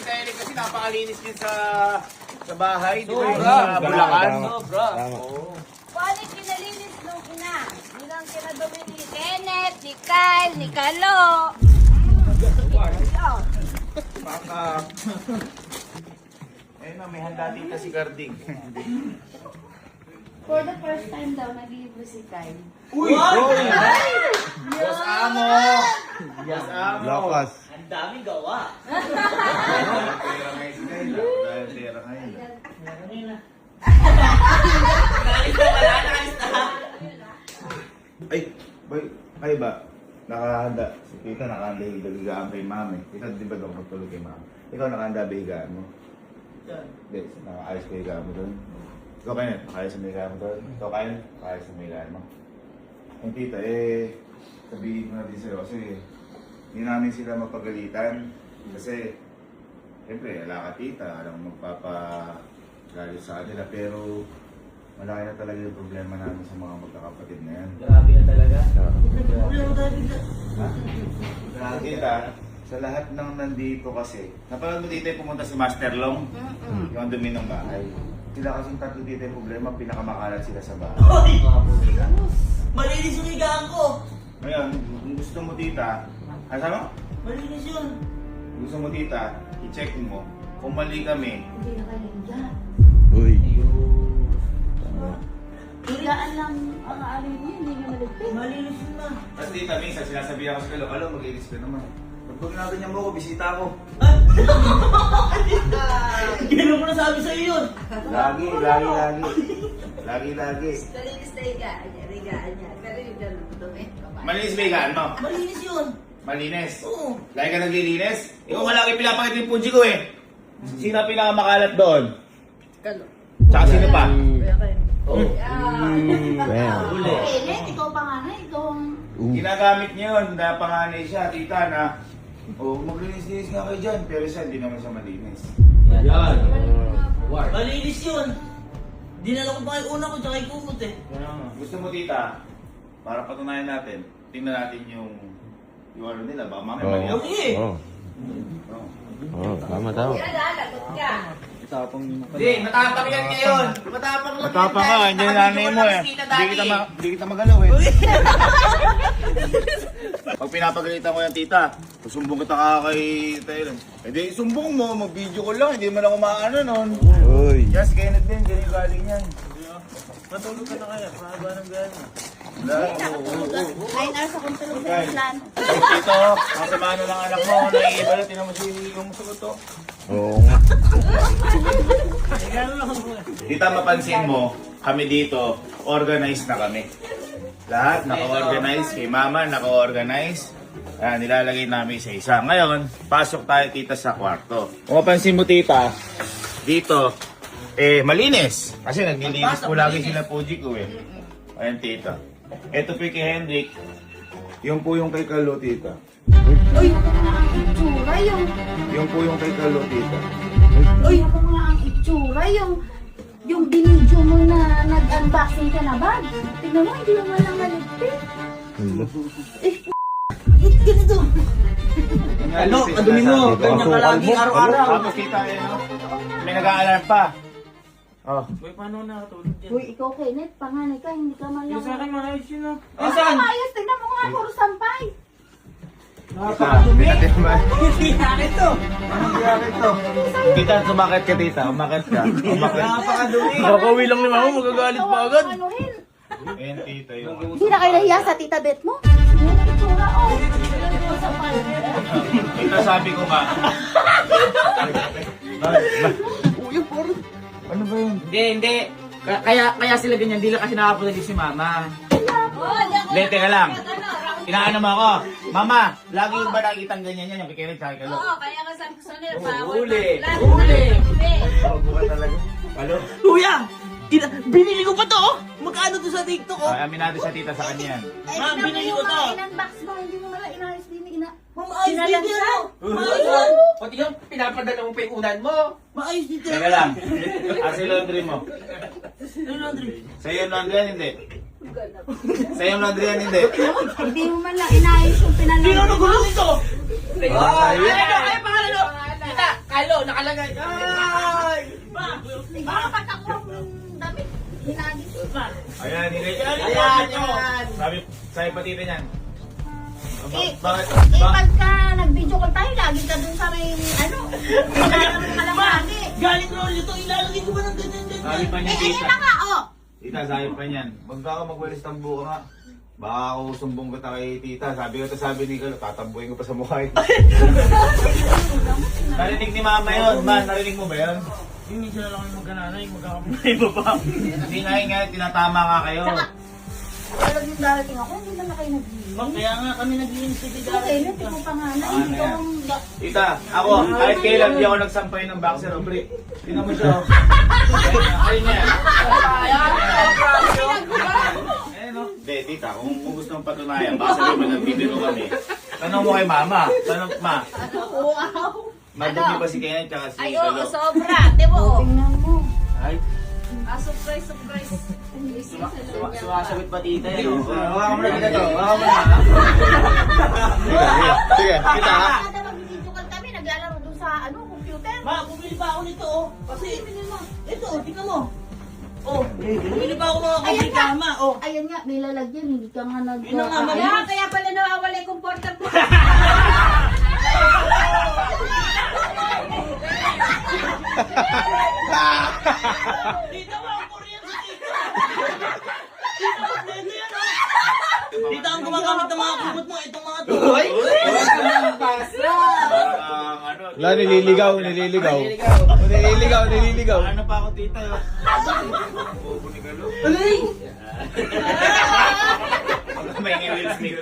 Tita Ellen kasi napakalinis din sa bahay. Di ba? Sobra. Sa Bulacan. Sobra. Paano kinalinis nung ina? Nilang kinadumi ni Kenneth, ni Kyle, ni Kalo. Baka... Ayun na, may handa dito si Garding. For the first time daw, nag-libre si Kyle. Uy! Boss Amo! Boss Amo! Lakas. Ang daming gawa. Pera ngayon si Kyle. Dahil pera ngayon. Galing ko wala na isa. Ay, boy, ay ba? Nakahanda. Si Tita nakahanda yung daligaan kay Mami. Tita, di ba daw magtulog kay Mami? Ikaw nakahanda ba higaan mo? Hindi, nakaayos ka higaan mo doon. Ikaw kayo, nakayos sa higaan mo doon. Ikaw kayo, nakayos sa higaan mo. Yung Tita, sabihin ko natin sa'yo kasi hindi namin sila mapagalitan. Kasi, siyempre, ala ka Tita, alam magpapagalit sa kanila. Pero, malaki na talaga yung problema namin sa mga magkakapatid na yan. Grabe na talaga. Tita, sa lahat ng nandito kasi, napanood mo dito yung pumunta si Master Long, yung dumi ng bahay. Sila kasing tatlo dito yung problema, pinakamakalat sila sa bahay. Hoy! Malinis yung higaan ko. Ngayon, kung gusto mo tita, ano sabi mo? Malinis yun. Gusto mo tita, i-check mo, kung mali kami, Hindi na kayo dyan. Uy. Higaan lang ang alin niya, hindi niya malagpit. Malinis yun na. tapos tita, minsan sinasabihan ko sa kalo, alo, mag-ilis ka naman. Pag ginaganyan mo ako, bisita ako. Gano'n ko nasabi sa'yo yun. Lagi. Kalinis na higaan niya. Pero yung ganun, dumi. Malinis ba higaan mo? Malinis yun. Malinis? Oo. Lagi ka naglilinis? Ikaw wala kayo pinapakita yung punji ko eh. Sino ang pinakamakalat doon? Kalo. Tsaka sino pa? Kaya kayo. Oh. Damn. Kenneth, ikaw panganay, ikaw ang... Ginagamit niya yun, na panganay siya, tita na, maglinis-linis nga kayo dyan, pero siya, hindi naman siya malinis. Yan. War. Malinis yun. Dinala ko pa yung una ko tsaka yung kumot eh. Gusto mo tita, para patunayan natin, tingnan natin yung ano nila, baka mamaya mali ako. Sige. Oh. Oh, tama. Lagot ka. Hindi, matapang yan ngayon. Matapang ka, hindi na nanay mo eh. Hindi kita magalaw eh. Pag pinapagalitan ko yan tita, susumbong kita ka kay Thailand. Hindi, sumbong mo, mag-video ko lang, hindi mo lang umaano nun. Uy. Yan, si Kenneth din, ganyan yung galing yan. Matulog ka na kaya, mahaba ng gana. Ay, nasa kong tulog sa plan. Tito, ang sama na ng anak mo, naiiba na, tinan mo si yung sagot to. Oo nga. Tita, mapansin mo, kami dito, organized na kami. Lahat naka-organize, kay mama naka-organize. Nilalagay namin sa isa. Ngayon, pasok tayo tita sa kwarto. Kung mapansin mo tita, dito, malinis. Kasi naglilinis po lagi sila Puji ko eh. Ayan tita. Ito po kay Hendrik. Yung po yung kay Kalo tita. Uy, ako nga ang itsura yung... Yung po yung kay Kalo tita. Uy, ako nga ang itsura yung binidyo mo na nag-unboxing ka na ba? Tignan mo, hindi naman lang maligpit. Ganito. Ano? Kadumi mo. Ganyan ka lagi araw-araw. Tapos tita, may nag-aalarm pa. Oh. Uy, paano nakatulog dyan? Uy, ikaw Kenneth, panganay ka, hindi ka man lang... Yung sa akin maayos yun ah. Ay, saan? Ayos, tignan mo nga, puro sampay. Nakakadumi. Tita, naman. Hindi akin to. Tita, sumakit ka tita. Umakit ka. Nakakadumi. Kakauwi lang ni mama, magagalit pa agad. Anuhin. Ayan tita yung... Hindi na kayo nahiya sa tita Bet mo? Yan ang itsura, oh. Puro sampay. Tita, sabi ko nga. Ano ba yun? Hindi. Kaya sila ganyan. Hindi lang kasi nakapunta din si mama. Hindi, teka lang. Inaano mo ako. Mama, lagi yung ba nakikitang ganyan yan? Yung kikirit sa kalo. Oo, kaya nga sabi ko sa nila, Huli. Huli. Bago ka talaga. Halo? Kuya! Binili ko pa to! Oh. Magkano to sa TikTok oh? Ay, aminado sa tita sa kanya yan. Ay, Ma'am, tignan mo binili yung ko to. mga in-unbox mo, hindi mo wala inayos din Maayos din Sinalansan? yan oh! Maayos yan! Pati yung pinapadala mo pa yung unan mo. Maayos din Teka lang. Asa yung laundry mo? Ano laundry? Sa'yo yung laundry yan, hindi. Sa'yo yung laundry yan, hindi. Hindi mo man lang inayos yung Sino pinalaman nagulo nito? Ay, pangalan mo? Kita, Kalo, Ayan, Ayan. Sabi pa tita niyan. Bakit? Pagka nag-video call tayo, lagi ka dun sa may, nilalaro ka lang lagi. Galing roll ito, ilalagay ko ba ng ganyan-ganyan? Sabi pa niya Ayun na nga, oh. Tita, sabi pa niyan. Magka ka magwalis ng buka nga. Baka ako sumbong kita kay tita. Sabi ni Kalo, tatambuhin ko pa sa mukha. Narinig ni mama yun. Man, narinig mo ba yun? Yung minsan na lang yung magkananay, magkakamay baba. Hindi nga, tinatama nga kayo. Pero yung darating ako, hindi naman kayo nag-iinom. Kaya nga kami nag-i-instigate. Okay, na, tingnan pa nga na, hindi ko ang... Tita, ako, kahit kailan di ako nagsampay ng boxer o brick. Tingnan mo siya. Ayun niya. Ayun o. Hindi, tita, kung gusto mong patunayan, baka sabihin mo nagbibiro kami. Tanong mo kay mama. Tanong, ma. Wow! Madumi ba si Kenneth tsaka si Ay, oo, Kalo? sobra. Di ba? Oh, tingnan mo. Ay, Surprise. Sumasagot pa tita eh. hawakan mo na kita to. Hawakan mo na. Sige, kita ha. Kada mag-video call kami, naglalaro dun sa, computer. Ma, bumili pa ako nito oh. Kasi, ito oh, tingnan mo. Oh, bumili pa ako mga Ayan nga. komplikama. Oh, Ayun nga, may lalagyan, hindi ka nga nag... Yun na nga, ma'am. Kaya pala nawawala yung comfortable. tita mo ang Korean sa tita. Tita, kompleto yan oh. Tita, ang gumagamit ng mga kumot mo, itong mga to. Uy! Wala, nililigaw. Ano pa ako tita yun? Bobo ni Kalo. Alay! May Will Smith.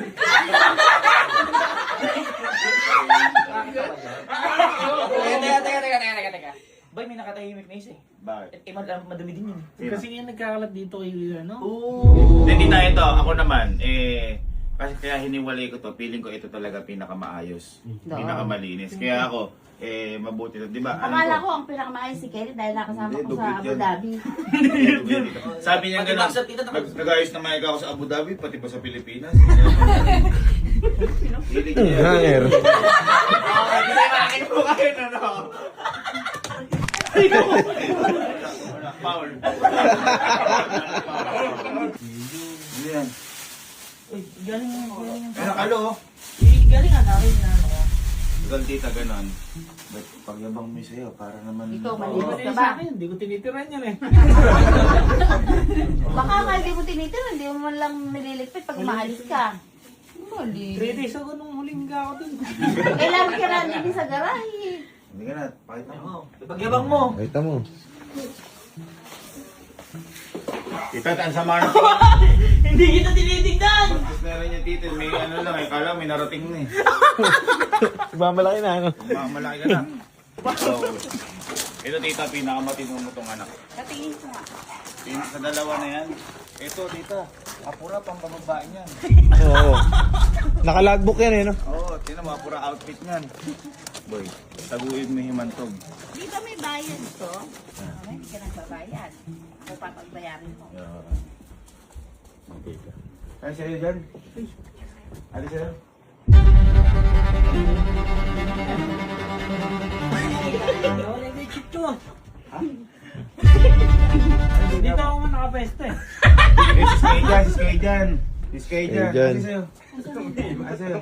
Teka. Bay, may nakatahimik na isa eh. Bakit? Madumi din yun. Kasi nga nagkakalat dito kay ano. Hindi tita, ito. Ako naman, kasi kaya hiniwalay ko to, feeling ko ito talaga pinakamaayos. Pinakamalinis. Kaya ako, mabuti to. Di ba? Akala ko ang pinakamaayos si Kelly dahil nakasama Hindi, ko sa dubit Abu yan. Dhabi. Sabi niya gano'n, Pati tita, nag-ayos na may ako sa Abu Dhabi, pati pa sa Pilipinas. Hilig niya. Hanger. Kinain mo kayo na no? Paul. Ano yan? Uy, galing. Ano kalo? Galing nga namin na ano. Ikaw tita ganon. Ba't pagyabang mo sa'yo, para naman... Ikaw, Oo, malinis eh, ka sa ba? akin, hindi ko tinitiran yan eh. Baka nga hindi mo tinitira, hindi mo man lang nililigpit pag umaalis ka. Mali. 3 days ago nung huling ka ako dun. Kailangan ka na din sa garahe. Hindi ka na, pakita mo. Pagyabang mo. Kita mo. Tita, ang sama na. Hindi kita tinitignan! Tapos na rin yung tita, may ano lang, may kala, may narating na eh. Mamalaki na ano. Malaki ka na. So, ito tita, pinakamatino mo tong anak. Katingin ko nga. Sa dalawa na yan. Ito tita, apura pang bababae niyan. Oo. Naka-logbook yan eh, no? Oo, tinan mo, apura outfit niyan. Boy, taguin mo himantog. Di ba may bayad to? Hindi ka nagbabayad. Ako papagbayarin mo. Okay ka. Ay, sa'yo dyan. Ali sa'yo. Wala yung chip to. Dito ako nga nakapesta eh. Sis kayo dyan. Sis kayo dyan. Dyan. Ali sa'yo. Ali sa'yo.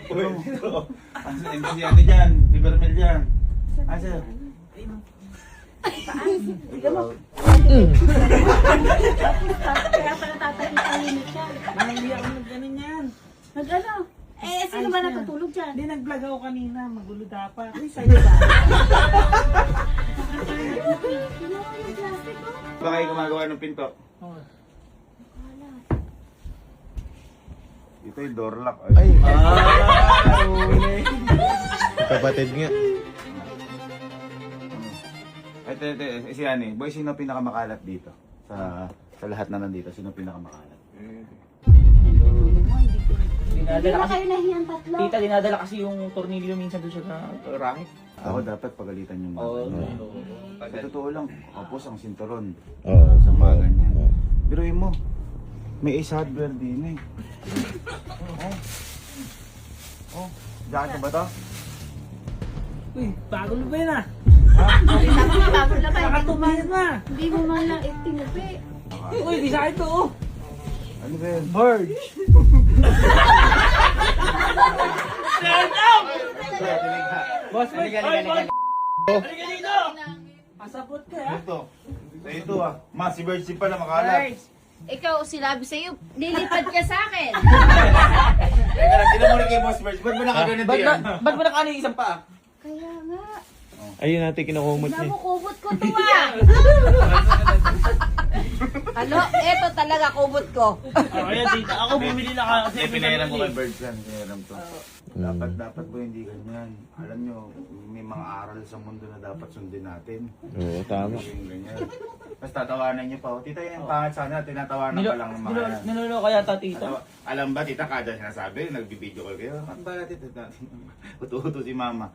Ali si ate dyan. Si Bermel dyan. Ali sa'yo. Kaya pala tatahimik ka. Hindi ako nag-ganon yan. Nag-ano? Sino ba natutulog dyan? Hindi, nag-vlog ako kanina. Magulo dapat. Uy, sa'yo ba? Ginawa yung plastic ko. Baka kayo gumagawa ng pinto. Oh. Ito yung door lock. Ay. Kapatid nga. Ito, si Ani. Boy, sino pinakamakalat dito? Sa lahat na nandito, sino pinakamakalat? Hindi Dinadala ba kasi, kayo nahiyang tatlo? tita, dinadala kasi yung tornilyo minsan doon sa racket. Ako dapat pagalitan yung mga Oo. ganyan. Sa totoo lang, kapos ang sinturon. Oo. Sa mga ganyan. Biruin mo, may ace hardware din eh. Oh, jacket ba to? Uy, bago na ba yun ah? Bago na ba? Nakatumayan na. Hindi mo man lang itinupi. Uy, di sa akin to oh. Ano ba yan? Bird. Stand up! Boss, halika, halika. Halika dito! Pasabot ka, Ito. Ito ah. Ma, si Virgie pala makalat. Ikaw, sinabi sa'yo, lilipad ka sa akin. Teka lang, sino mo rin kay Boss Virgie? Ba't mo nakaganito yan? Ba't mo nakaano yung isang paa? Kaya nga. Ayun natin kinukumot Tignan niya. mo, kubot ko to ah. Ano? Eto talaga, kubot ko. Kaya tita, ako bumili na kasi. Pinahiram ko kay Birds yan. Pinahiram to. Dapat po hindi ganyan. Alam nyo, may mga aral sa mundo na dapat sundin natin. Oo, tama. Yung ganyan. Tapos tatawanan nyo pa. Oh, tita, yung pangat sana, tinatawanan pa lang ng mga yan. Nilulo kaya ta, tita? Alam ba, tita, kada sinasabi, nagbibideo call kayo. Ano ba, tita? Uto-uto si mama.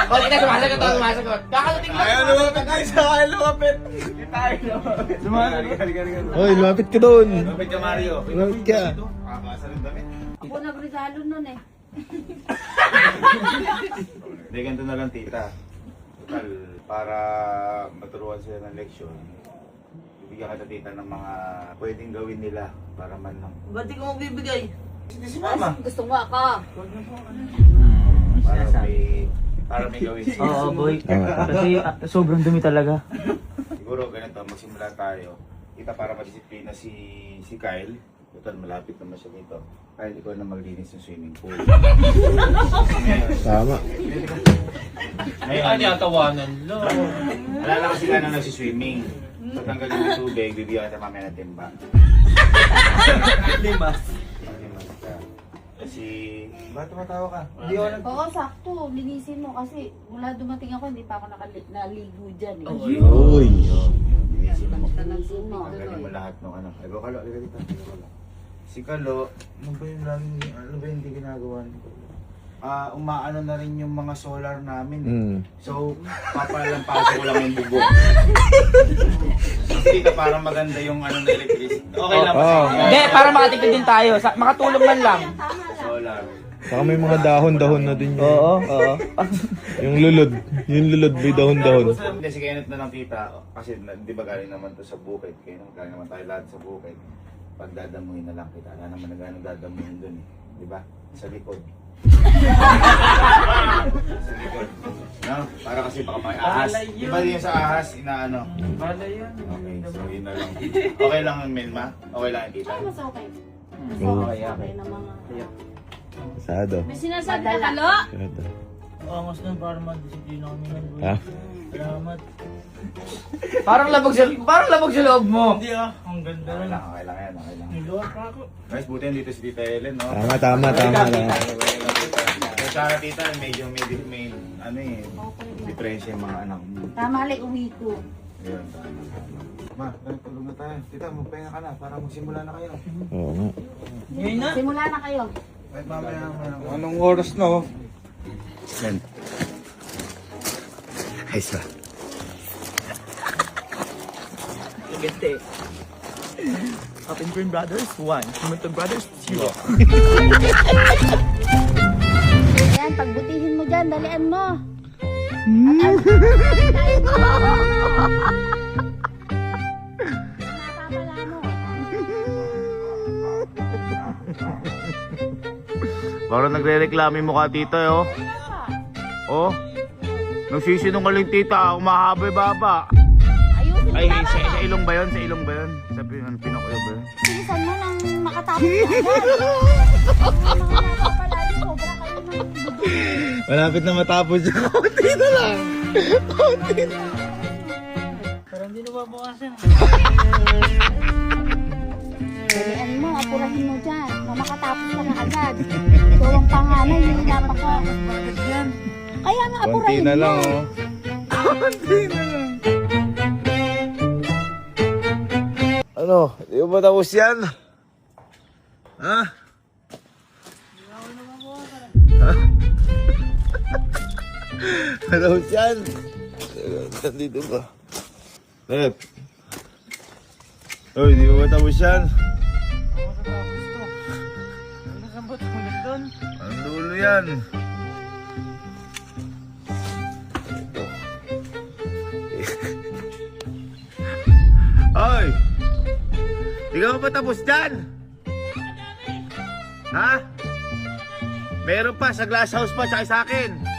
Oh, kita sumasagot ako, sumasagot. Kakalating lang. Ayaw, lumapit tayo sa akin, lumapit. Hoy, lumapit ka doon. Lumapit ka, Mario. Lumapit ka. Kakasa ng damit. Ako nagregalo nun eh. Hindi, ganito na lang, tita. Total, para maturuan sila ng leksyon, bibigyan kita, tita, ng mga pwedeng gawin nila para man lang. Ba't di ko magbibigay? Hindi si mama. Gusto mo ako. Para may gawin sila. Oo, boy. Kasi sobrang dumi talaga. Siguro ganito, magsimula tayo. Kita para madisiplina si Kyle. Total, malapit naman siya dito. Kyle, ikaw na maglinis ng swimming pool. Tama. Ngayon, tawanan lo. alala kasi ka na nagsiswimming. Tatanggalin yung tubig, bibigyan ka mamaya ng timba. Limas. Kasi, ba't tumatawa ka? Hindi ako nag... Oo, sakto. Linisin mo kasi mula dumating ako, hindi pa ako naligo dyan eh. Uy. Linisin mo. Tanggalin mo lahat ng ano. Ay, Kalo, halika dito. Si Kalo, ano ba yung hindi ginagawa nito? Umaano na rin yung mga solar namin. So, papalampasin ko lang yung bubong. Hindi ka parang maganda yung ano na electricity. Okay lang Oo. Hindi, para makatipid din tayo. Makatulong man lang. solar. Saka may mga dahon-dahon na din yun. Oo, oo. Yung lulod. Yung lulod may dahon-dahon. Hindi, si Kenneth na lang tita. Kasi di ba galing naman to sa bukid. Kaya galing naman tayo lahat sa bukid. Pagdadamuhin na lang kita. Wala naman na gano'ng dadamuhin dun eh. Di ba? Sa likod. Sa likod. No? Para kasi baka may ahas. Di ba yung sa ahas, inaano? Bala yan. Okay, so yun na lang. Okay lang ang Milma? Okay lang ang kita? Ay, mas okay. Mas Oo. okay, okay na mga... Sado. May sinasabi ka, Kalo? Sado. Angas na para madisiplina kami ng boy. Ha? Salamat. Parang labog sa loob mo. Hindi ah, ang ganda Okay rin. lang, okay lang yan, okay lang. Niluwag pa ako. Guys, buti dito si Tita Ellen, no? Tama. Kaya sana tita, medyo may ano eh, diferensya yung mga anak mo. Tama, like uwi ko. Ayun, tama. Ma, tulog na tayo. Tita, magpahinga ka na para magsimula na kayo. Oo nga. Ngayon na. Simula na kayo. Ay, mamaya. Anong oras na oh? Yan. Ayos ba? Gante. Open Green Brothers, 1. Humanton Brothers, 0. Ayan, pagbutihin mo dyan, dalian mo. Napapala mo. Parang nagre-reklamo yung mukha tita, eh, oh. Oh. Nagsisinungaling tita, umahaba yung baba. Ayusin mo Ay, na. sa ilong ba yun? Sa ilong ba yun? Sa pinakuyo ba yun? Bilisan mo nang makatapos na agad. Mga napapala din, sobra kayo ng budol. Malapit na matapos yun. Konti na lang. Parang hindi nababawasan. Dalian mo, apurahin mo dyan. Na makatapos ka na agad. So, ang panganay, yung napaka... Kaya nga, Konti apurahin na mo. lang oh. Konti na lang. Ano? Di ba matapos yan? Ha? Matapos yan? Nandito ba? Lep. Uy, di ba matapos yan? Ano sa ba't ulit doon? Ang dulo yan. Oy! Di ka pa tapos dyan? Ha? Meron pa sa glass house pa, tsaka sa akin.